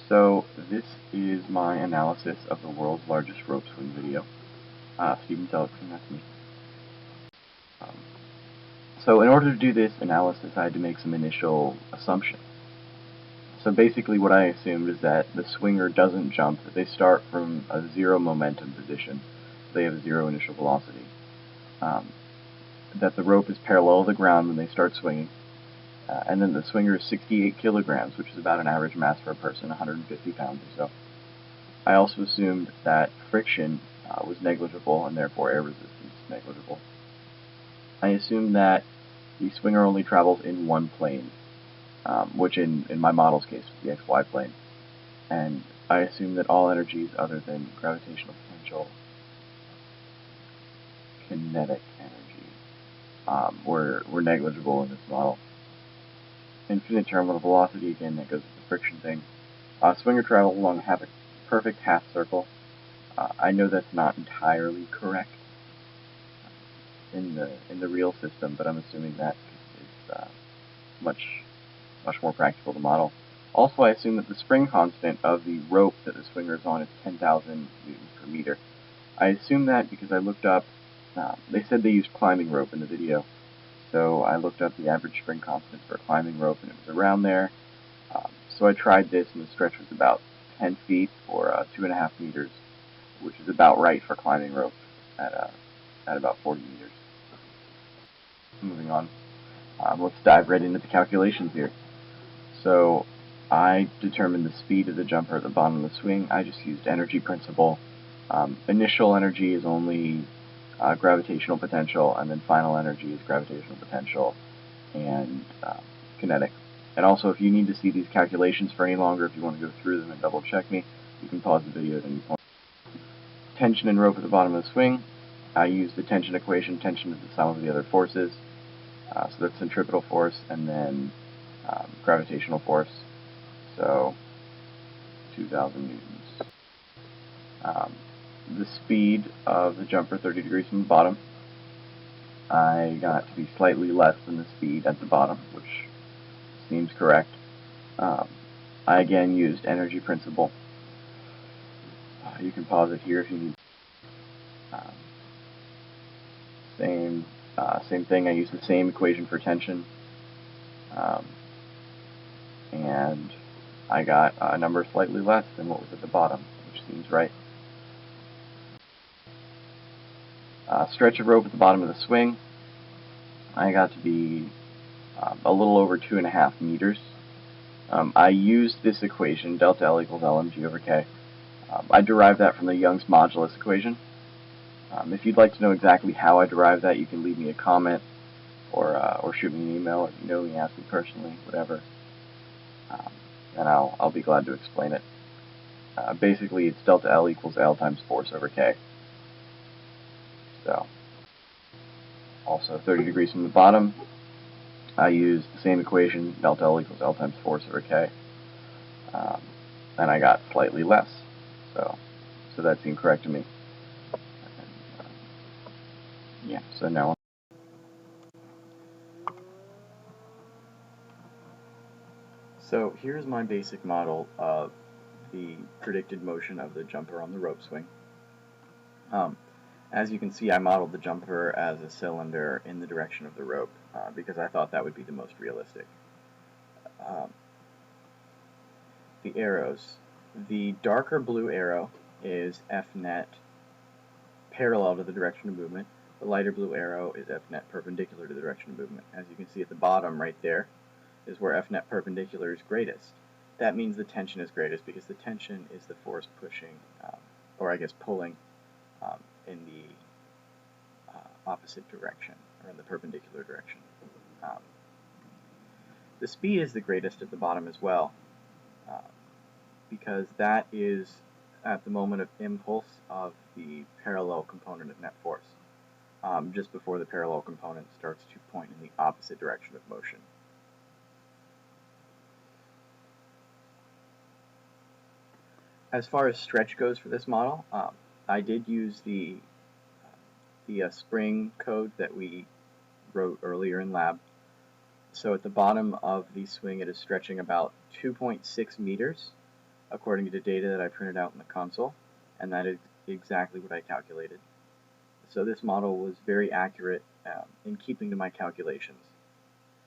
So this is my analysis of the world's largest rope swing video. Stephen Tellickson, that's me. Um, so in order to do this analysis, I had to make some initial assumptions. So basically what I assumed is that the swinger doesn't jump, that they start from a zero momentum position, so they have a zero initial velocity. That the rope is parallel to the ground when they start swinging, and then the swinger is 68 kilograms, which is about an average mass for a person, 150 pounds or so. I also assumed that friction was negligible and therefore air resistance negligible. I assumed that the swinger only travels in one plane, which in my model's case was the XY plane. And I assumed that all energies other than gravitational potential, kinetic energy, were negligible in this model. Infinite terminal velocity, again, that goes with the friction thing. Swinger traveled along a perfect half circle. I know that's not entirely correct in the real system, but I'm assuming that is much more practical to model. Also, I assume that the spring constant of the rope that the swinger is on is 10,000 newtons per meter. I assume that because I looked up, they said they used climbing rope in the video, so I looked up the average spring constant for a climbing rope, and it was around there. So I tried this, and the stretch was about 10 feet or 2.5 meters, which is about right for climbing rope at about 40 meters. Moving on, let's dive right into the calculations here. So I determined the speed of the jumper at the bottom of the swing. I just used energy principle. Initial energy is only gravitational potential, and then final energy is gravitational potential and kinetic. And also, if you need to see these calculations for any longer, if you want to go through them and double check me, you can pause the video at any point. Tension and rope at the bottom of the swing. I use the tension equation. Tension is the sum of the other forces. So that's centripetal force and then gravitational force. So 2,000 newtons. The speed of the jumper 30 degrees from the bottom, I got to be slightly less than the speed at the bottom, which seems correct. I again used energy principle. You can pause it here if you need. Same thing. I used the same equation for tension, and I got a number slightly less than what was at the bottom, which seems right. Stretch of rope at the bottom of the swing, I got to be a little over 2.5 meters. I used this equation, delta L equals LMG over K. I derived that from the Young's modulus equation. If you'd like to know exactly how I derived that, you can leave me a comment or shoot me an email, or if you know me, ask me personally, whatever, and I'll be glad to explain it. Basically, it's delta L equals L times force over K. So, also 30 degrees from the bottom, I use the same equation, delta L equals L times force over K, and I got slightly less, so that seemed correct to me. Yeah, so now so here's my basic model of the predicted motion of the jumper on the rope swing. As you can see, I modeled the jumper as a cylinder in the direction of the rope because I thought that would be the most realistic. The arrows. The darker blue arrow is Fnet parallel to the direction of movement. The lighter blue arrow is Fnet perpendicular to the direction of movement. As you can see at the bottom right there is where Fnet perpendicular is greatest. That means the tension is greatest because the tension is the force pushing, or I guess pulling, in the opposite direction, or in the perpendicular direction. The speed is the greatest at the bottom as well, because that is at the moment of impulse of the parallel component of net force, just before the parallel component starts to point in the opposite direction of motion. As far as stretch goes for this model, I did use the spring code that we wrote earlier in lab. So at the bottom of the swing, it is stretching about 2.6 meters, according to data that I printed out in the console, and that is exactly what I calculated. So this model was very accurate in keeping to my calculations.